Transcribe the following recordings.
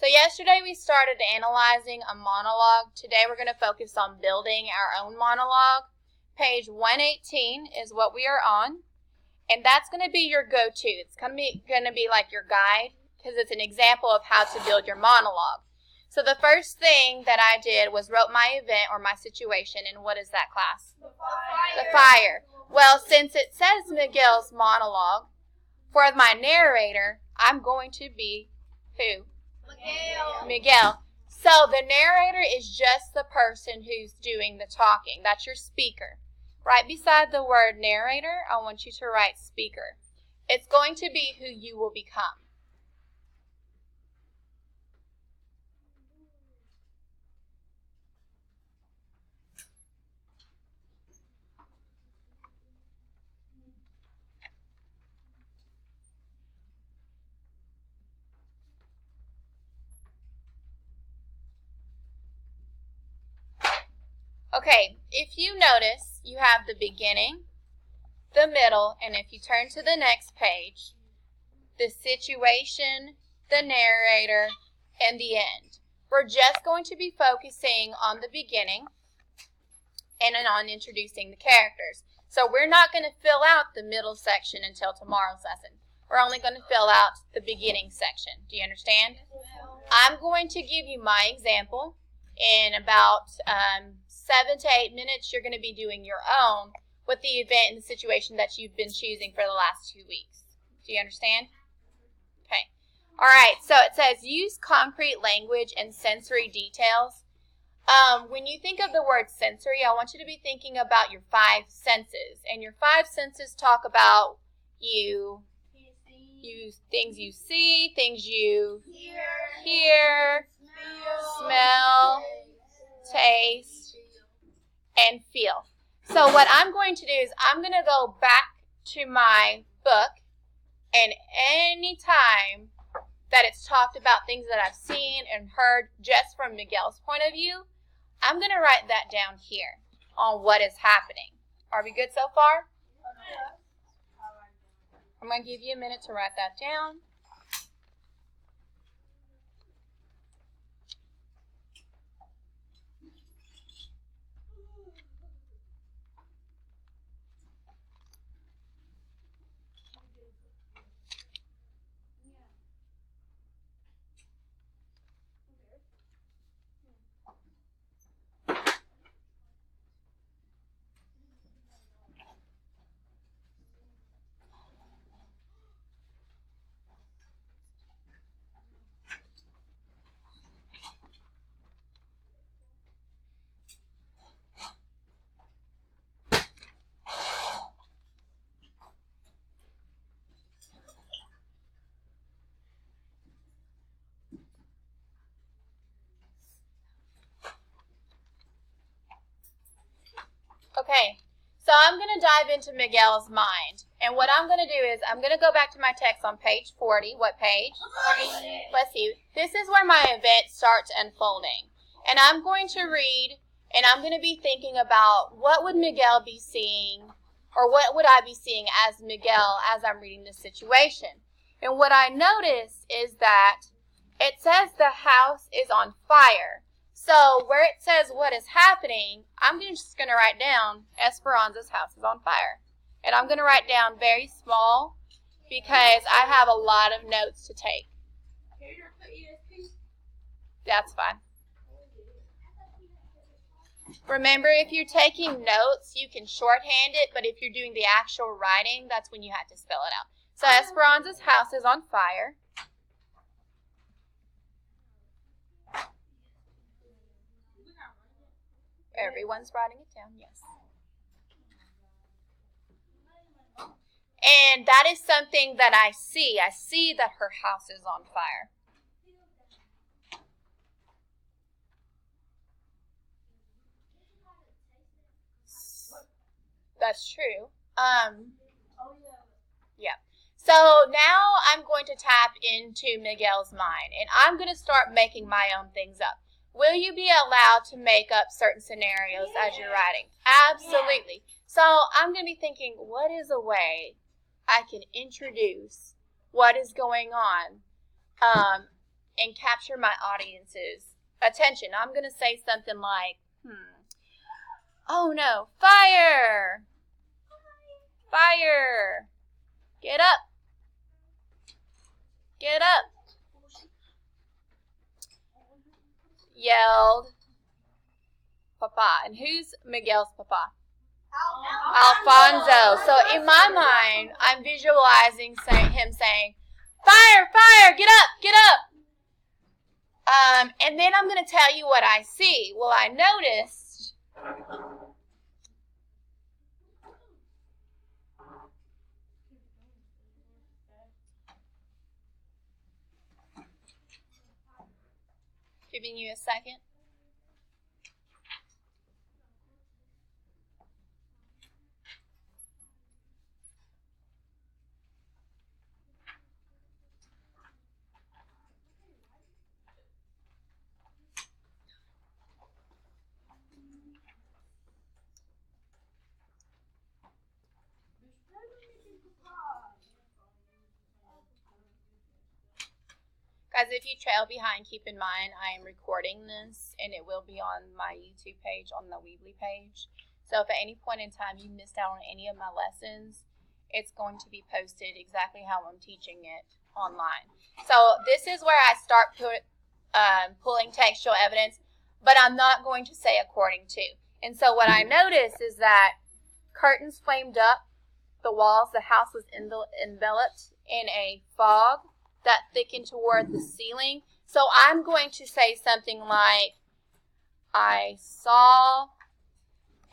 So yesterday we started analyzing a monologue. Today we're going to focus on building our own monologue. Page 118 is what we are on, and that's going to be your go-to. It's going to be like your guide because it's an example of how to build your monologue. So the first thing that I did was wrote my event or my situation, and what is that, class? The fire. Well, since it says Miguel's monologue, for my narrator, I'm going to be who? Miguel. So the narrator is just the person who's doing the talking. That's your speaker. Right beside the word narrator, I want you to write speaker. It's going to be who you will become. Okay, if you notice, you have the beginning, the middle, and if you turn to the next page, the situation, the narrator, and the end. We're just going to be focusing on the beginning and on introducing the characters. So we're not going to fill out the middle section until tomorrow's lesson. We're only going to fill out the beginning section. Do you understand? I'm going to give you my example. In about 7 to 8 minutes, you're going to be doing your own with the event and the situation that you've been choosing for the last 2 weeks. Do you understand? Okay. All right, so it says use concrete language and sensory details. When you think of the word sensory, I want you to be thinking about your 5 senses. And your 5 senses talk about things you see, things you hear, smell, taste, and feel. So what I'm going to do is I'm going to go back to my book, and any time that it's talked about things that I've seen and heard just from Miguel's point of view, I'm going to write that down here on what is happening. Are we good so far? I'm going to give you a minute to write that down. Okay, so I'm going to dive into Miguel's mind. And what I'm going to do is I'm going to go back to my text on page 40. What page? Let's see. This is where my event starts unfolding. And I'm going to read, and I'm going to be thinking about what would Miguel be seeing, or what would I be seeing as Miguel as I'm reading this situation. And what I notice is that it says the house is on fire. So where it says what is happening, I'm just going to write down Esperanza's house is on fire. And I'm going to write down very small because I have a lot of notes to take. That's fine. Remember, if you're taking notes, you can shorthand it, but if you're doing the actual writing, that's when you have to spell it out. So Esperanza's house is on fire. Everyone's writing it down, yes. And that is something that I see. I see that her house is on fire. That's true. Yeah. So now I'm going to tap into Miguel's mind, and I'm going to start making my own things up. Will you be allowed to make up certain scenarios as you're writing? Absolutely. So I'm going to be thinking, what is a way I can introduce what is going on and capture my audience's attention. I'm going to say something like, oh no, fire! Fire! Get up! Get up! Yelled Papa. And who's Miguel's Papa? Alfonso. So in my mind, I'm visualizing him saying, fire, fire, get up, get up. And then I'm going to tell you what I see. Well, I noticed giving you a second. Guys, if you trail behind, keep in mind I am recording this, and it will be on my YouTube page, on the Weebly page. So if at any point in time you missed out on any of my lessons, it's going to be posted exactly how I'm teaching it online. So this is where I start pulling textual evidence, but I'm not going to say according to. And so what I notice is that curtains flamed up the walls. The house was enveloped in a fog that thickened toward the ceiling. So I'm going to say something like, I saw,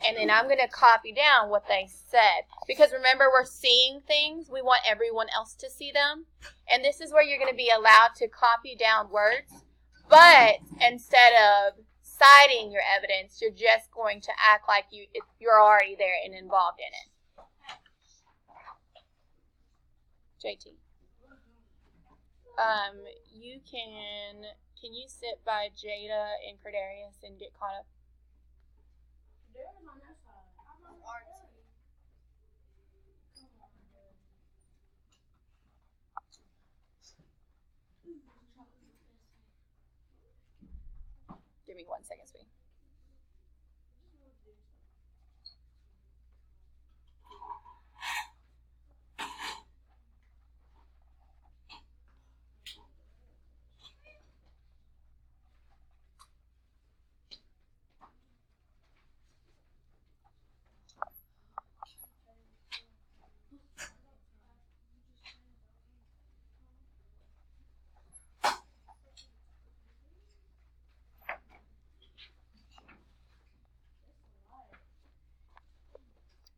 and then I'm going to copy down what they said. Because remember, we're seeing things. We want everyone else to see them. And this is where you're going to be allowed to copy down words. But instead of citing your evidence, you're just going to act like you're already there and involved in it. JT. Can you sit by Jada and Cordarius and get caught up? Cordarius on that side. I'm on RT. Give me 1 second, sweetie.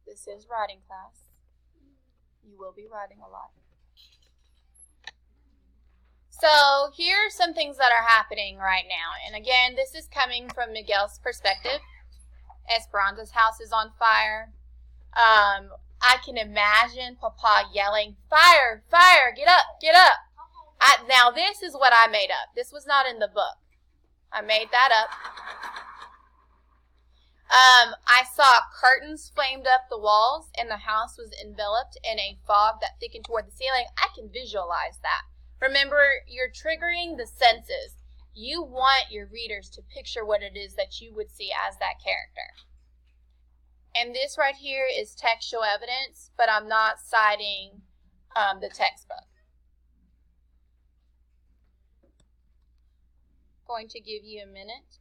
This is writing class. You will be writing a lot. So here are some things that are happening right now. And again, this is coming from Miguel's perspective. Esperanza's house is on fire. I can imagine Papa yelling, fire, fire, get up, get up. Now this is what I made up. This was not in the book. I made that up. I saw curtains flamed up the walls and the house was enveloped in a fog that thickened toward the ceiling. I can visualize that. Remember, you're triggering the senses. You want your readers to picture what it is that you would see as that character. And this right here is textual evidence, but I'm not citing the textbook. Going to give you a minute.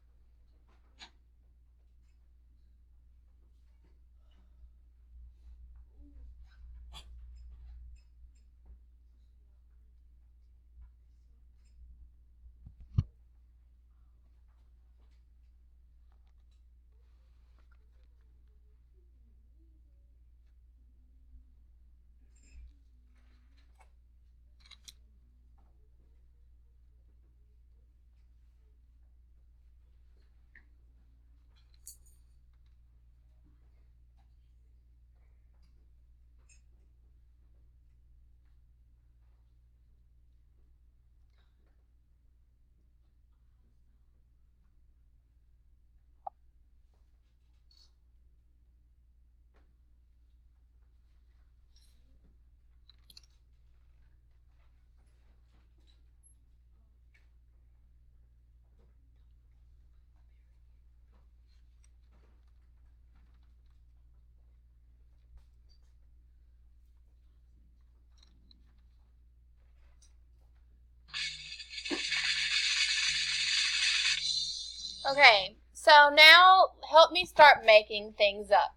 Okay, so now help me start making things up.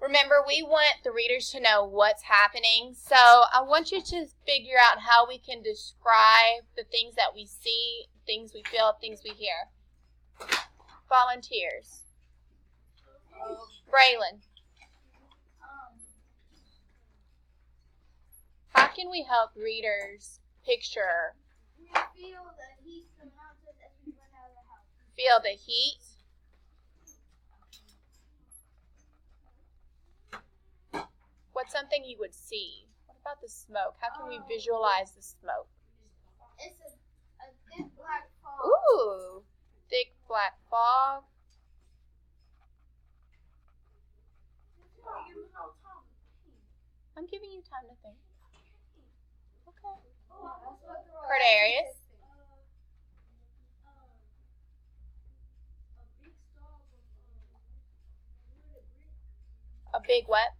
Remember, we want the readers to know what's happening, so I want you to figure out how we can describe the things that we see, things we feel, things we hear. Volunteers. Braylon. How can we help readers picture? We feel the heat surrounds us as we run out of the house. Feel the heat. What's something you would see? What about the smoke? How can we visualize the smoke? It's a thick black fog. Ooh, thick black fog. I'm giving you time to think. Okay. Cordarius. A big what?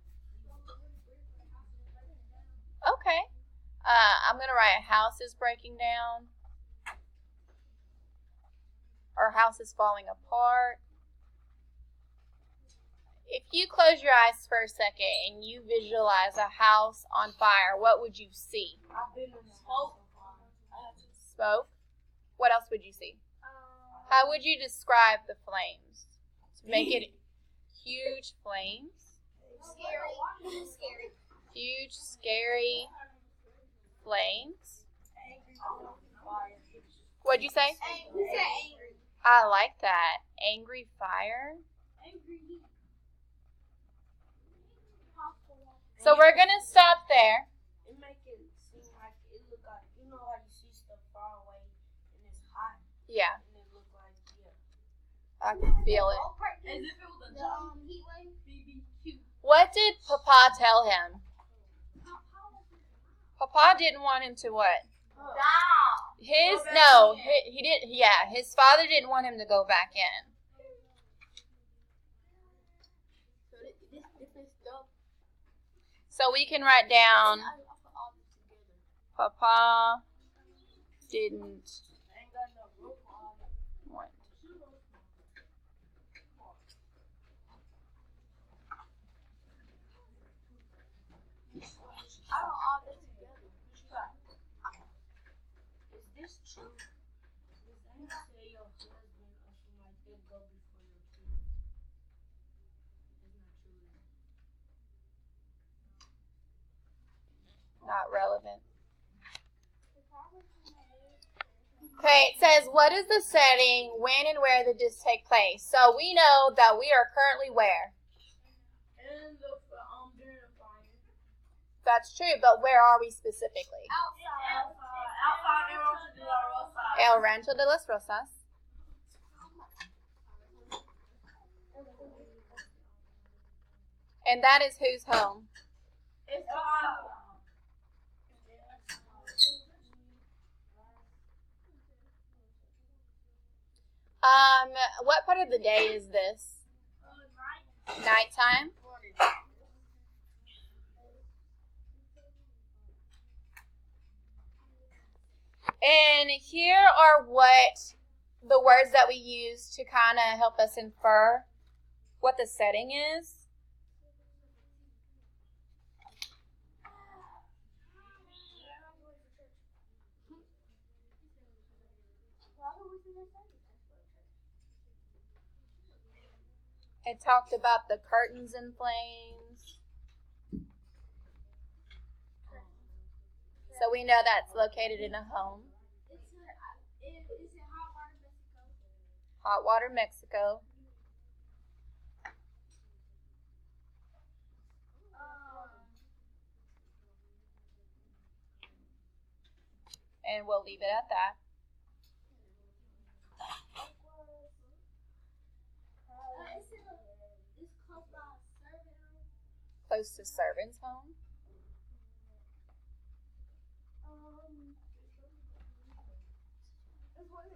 Okay. I'm going to write a house is breaking down. Or house is falling apart. If you close your eyes for a second and you visualize a house on fire, what would you see? Smoke. What else would you see? How would you describe the flames? To make it huge flames. Scary. Huge, scary flames. What'd you say? We said angry. I like that. Angry fire. Angry heat. So we're going to stop there. It make it seem like it look like, you know how you see stuff far away and it's hot. Yeah, And it look like, I can feel it. as if it was a Heat wave. BBQ. What did Papa tell him? Papa didn't want him to what? He didn't. Yeah, his father didn't want him to go back in. So we can write down Papa didn't want. Is this true? Does any say your husband or something like that go before your kids? It's not true. Not relevant. Okay, it says, what is the setting, when and where did this take place? So we know that we are currently where? And during the fire. That's true, but where are we specifically? Outside the El Rancho de las Rosas. And that is whose home? It's What part of the day is this? Nighttime? And here are what the words that we use to kind of help us infer what the setting is. It talked about the curtains in flames. So we know that's located in a home. It's in Hot Water, Mexico. Hot Water, Mexico. And we'll leave it at that. It's close by a servant room. Close to servant's home. It's one of